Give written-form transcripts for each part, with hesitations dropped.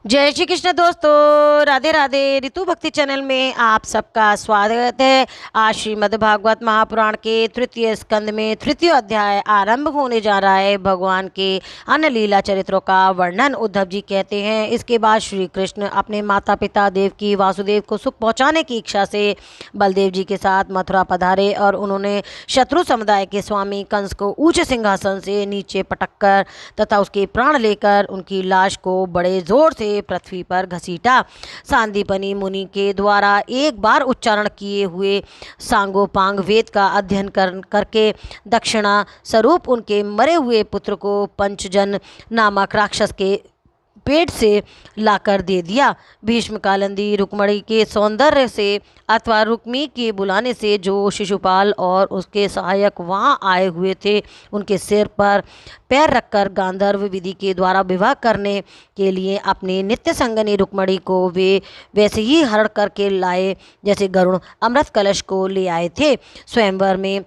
जय श्री कृष्ण दोस्तों, राधे राधे। ऋतु भक्ति चैनल में आप सबका स्वागत है। आज श्रीमद् भागवत महापुराण के तृतीय स्कंद में तृतीय अध्याय आरंभ होने जा रहा है। भगवान के अन्य लीला चरित्रों का वर्णन उद्धव जी कहते हैं। इसके बाद श्री कृष्ण अपने माता पिता देवकी वासुदेव को सुख पहुंचाने की इच्छा से बलदेव जी के साथ मथुरा पधारे और उन्होंने शत्रु समुदाय के स्वामी कंस को ऊंचे सिंहासन से नीचे पटककर तथा उसके प्राण लेकर उनकी लाश को बड़े जोर से पृथ्वी पर घसीटा। सांदीपनी मुनि के द्वारा एक बार उच्चारण किए हुए सांगोपांग वेद का अध्ययन करके दक्षिणा स्वरूप उनके मरे हुए पुत्र को पंचजन नामक राक्षस के पेट से लाकर दे दिया। भीष्म कालिंदी रुक्मणी के सौंदर्य से अथवा रुक्मी के बुलाने से जो शिशुपाल और उसके सहायक वहां आए हुए थे, उनके सिर पर पैर रखकर गांधर्व विधि के द्वारा विवाह करने के लिए अपने नित्य संगनी रुक्मणी को वे वैसे ही हरण करके लाए जैसे गरुण अमृत कलश को ले आए थे। स्वयंवर में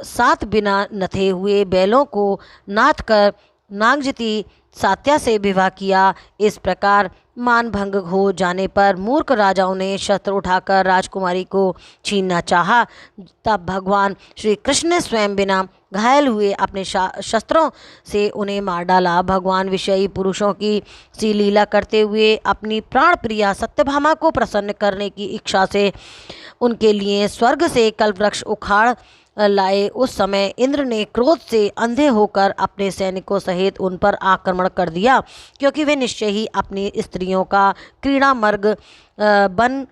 7 बिना नथे हुए बैलों को नाथ कर नागजती सात्या से विवाह किया। इस प्रकार मान भंग हो जाने पर मूर्ख राजाओं ने शस्त्र उठाकर राजकुमारी को छीनना चाहा। तब भगवान श्री कृष्ण ने स्वयं बिना घायल हुए अपने शस्त्रों से उन्हें मार डाला। भगवान विषयी पुरुषों की सी लीला करते हुए अपनी प्राण प्रिया सत्यभामा को प्रसन्न करने की इच्छा से उनके लिए स्वर्ग से कल्पवृक्ष उखाड़ लाए। उस समय इंद्र ने क्रोध से अंधे होकर अपने सैनिकों सहित उन पर आक्रमण कर दिया, क्योंकि वे निश्चय ही अपनी स्त्रियों का क्रीड़ा मर्ग बन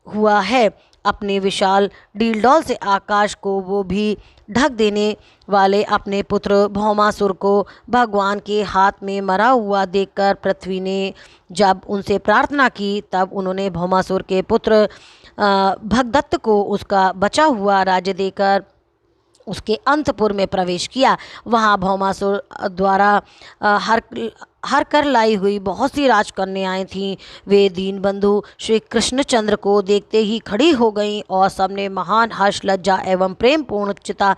हुआ है। अपने विशाल डीलडौल से आकाश को वो भी ढक देने वाले अपने पुत्र भौमासुर को भगवान के हाथ में मरा हुआ देखकर पृथ्वी ने जब उनसे प्रार्थना की, तब उन्होंने भौमासुर के पुत्र भगदत्त को उसका बचा हुआ राज्य देकर उसके अंतपुर में प्रवेश किया। वहाँ भौमासुर द्वारा हर कर लाई हुई बहुत सी राजकन्याएं थीं। वे दीनबंधु श्री कृष्णचंद्र को देखते ही खड़ी हो गईं और सबने महान हर्ष, लज्जा एवं प्रेम पूर्ण चिता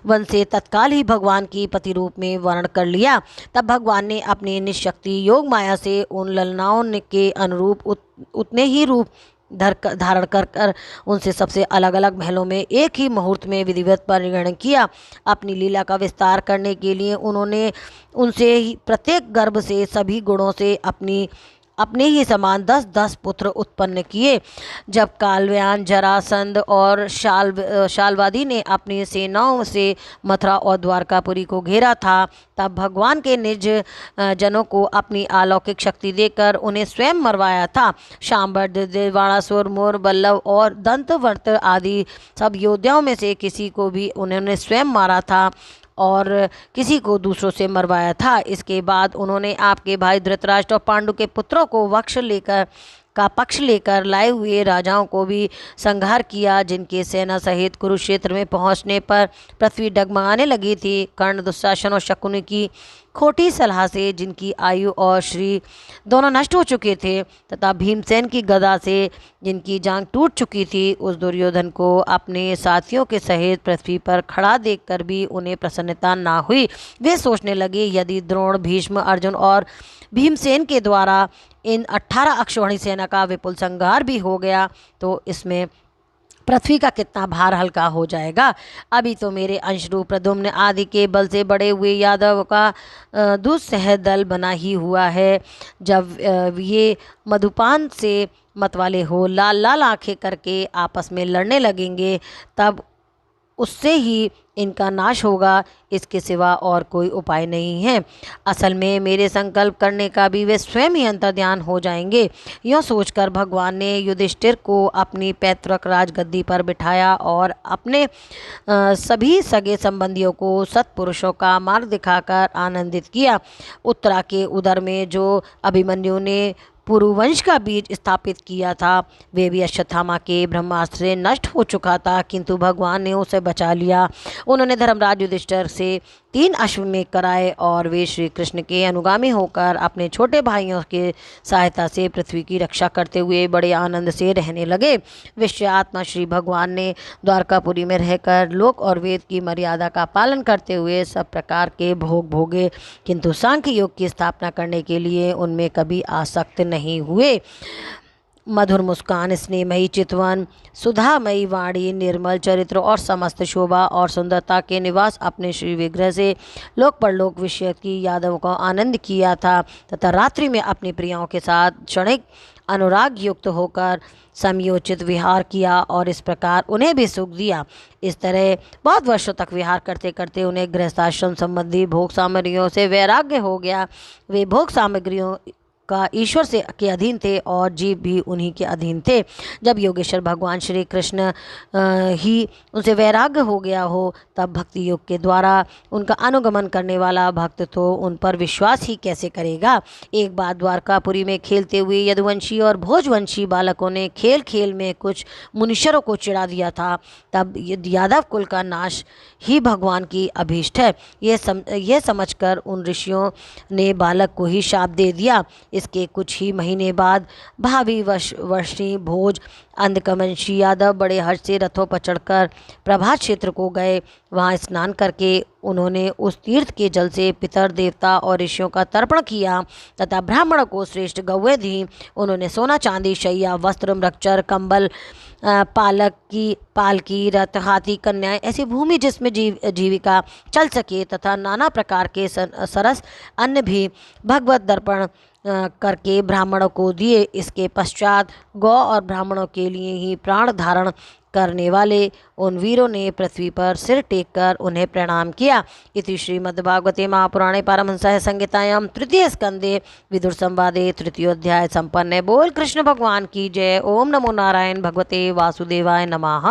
वन से तत्काल ही भगवान की पति रूप में वर्ण कर लिया। तब भगवान ने अपनी निशक्ति योग माया से उन ललनाओं के अनुरूप उतने ही रूप धारण कर उनसे सबसे अलग अलग महलों में एक ही मुहूर्त में विधिवत परिग्रहण किया। अपनी लीला का विस्तार करने के लिए उन्होंने उनसे ही प्रत्येक गर्भ से सभी गुणों से अपने ही समान 10-10 पुत्र उत्पन्न किए। जब कालव्यान, जरासंध और शाल्वादी ने अपनी सेनाओं से मथुरा और द्वारकापुरी को घेरा था, तब भगवान के निज जनों को अपनी अलौकिक शक्ति देकर उन्हें स्वयं मरवाया था। शांबर, बाणासुर, मोर, बल्लभ और दंतवंत आदि सब योद्धाओं में से किसी को भी उन्होंने स्वयं मारा था और किसी को दूसरों से मरवाया था। इसके बाद उन्होंने आपके भाई धृतराष्ट्र और पांडु के पुत्रों को पक्ष लेकर लाए हुए राजाओं को भी संहार किया, जिनके सेना सहित कुरुक्षेत्र में पहुंचने पर पृथ्वी डगमगाने लगी थी। कर्ण, दुशासन और शकुनि की खोटी सलाह से जिनकी आयु और श्री दोनों नष्ट हो चुके थे, तथा भीमसेन की गदा से जिनकी जांग टूट चुकी थी, उस दुर्योधन को अपने साथियों के सहित पृथ्वी पर खड़ा देखकर भी उन्हें प्रसन्नता ना हुई। वे सोचने लगे, यदि द्रोण, भीष्म, अर्जुन और भीमसेन के द्वारा इन 18 अक्षौहिणी सेना का विपुल संहार भी हो गया तो इसमें पृथ्वी का कितना भार हल्का हो जाएगा। अभी तो मेरे अंशरूप प्रद्युम्न आदि के बल से बड़े हुए यादव का दुस्सह दल बना ही हुआ है। जब ये मधुपान से मतवाले हो लाल लाल आंखें करके आपस में लड़ने लगेंगे, तब उससे ही इनका नाश होगा। इसके सिवा और कोई उपाय नहीं है। असल में मेरे संकल्प करने का भी वे स्वयं ही अंतर्ध्यान हो जाएंगे। यूँ सोचकर भगवान ने युधिष्ठिर को अपनी पैतृक राजगद्दी पर बिठाया और अपने सभी सगे संबंधियों को सत्पुरुषों का मार्ग दिखाकर आनंदित किया। उत्तरा के उदर में जो अभिमन्यु ने पुरुवंश का बीज स्थापित किया था, वे भी अश्वत्थामा के ब्रह्मास्त्र से नष्ट हो चुका था, किंतु भगवान ने उसे बचा लिया उन्होंने धर्मराज युधिष्ठिर से 3 अश्वमेध कराए और वे श्री कृष्ण के अनुगामी होकर अपने छोटे भाइयों की सहायता से पृथ्वी की रक्षा करते हुए बड़े आनंद से रहने लगे। विश्व आत्मा श्री भगवान ने द्वारकापुरी में रहकर लोक और वेद की मर्यादा का पालन करते हुए सब प्रकार के भोग भोगे, किंतु सांख्य योग की स्थापना करने के लिए उनमें कभी आसक्त नहीं हुए। मधुर मुस्कान, स्नेहमयी चितवन, सुधामयी वाणी, निर्मल चरित्र और समस्त शोभा और सुंदरता के निवास अपने श्री विग्रह से लोक परलोक विषय की यादों को आनंद किया था तथा रात्रि में अपनी प्रियाओं के साथ क्षणिक अनुराग युक्त होकर समयोचित विहार किया और इस प्रकार उन्हें भी सुख दिया। इस तरह बहुत वर्षों तक विहार करते करते उन्हें गृहस्थाश्रम संबंधी भोग सामग्रियों से वैराग्य हो गया। वे भोग सामग्रियों का ईश्वर से के अधीन थे और जीव भी उन्हीं के अधीन थे। जब योगेश्वर भगवान श्री कृष्ण ही उनसे वैराग्य हो गया हो, तब भक्ति योग के द्वारा उनका अनुगमन करने वाला भक्त तो उन पर विश्वास ही कैसे करेगा। एक बार द्वारकापुरी में खेलते हुए यदुवंशी और भोजवंशी बालकों ने खेल खेल में कुछ मुनीश्वरों को चिढ़ा दिया था। तब यादव कुल का नाश ही भगवान की अभीष्ट है, यह समझकर उन ऋषियों ने बालक को ही शाप दे दिया। इसके कुछ ही महीने बाद भावी वर्षी भोज अंधकमंशी यादव बड़े हर्ष से रथों पर चढ़कर प्रभात क्षेत्र को गए। वहां स्नान करके उन्होंने उस तीर्थ के जल से पितर देवता और ऋषियों का तर्पण किया तथा ब्राह्मणों को श्रेष्ठ गौवें दी। उन्होंने सोना चांदी शैया वस्त्र मृगचर कंबल पालकी रथ हाथी कन्याएं ऐसी भूमि जिसमें जीविका चल सके तथा नाना प्रकार के सरस अन्न भी भगवत दर्पण करके ब्राह्मणों को दिए। इसके पश्चात गौ और ब्राह्मणों के लिए ही प्राण धारण करने वाले उन वीरों ने पृथ्वी पर सिर टेककर उन्हें प्रणाम किया। इति श्रीमद्भागवते महापुराणे पारमहंस्यां संहितायां तृतीय स्कंदे विदुर संवादे तृतीयोध्याय संपन्न। बोल कृष्ण भगवान की जय। ओम नमो नारायण भगवते वासुदेवाय नमः।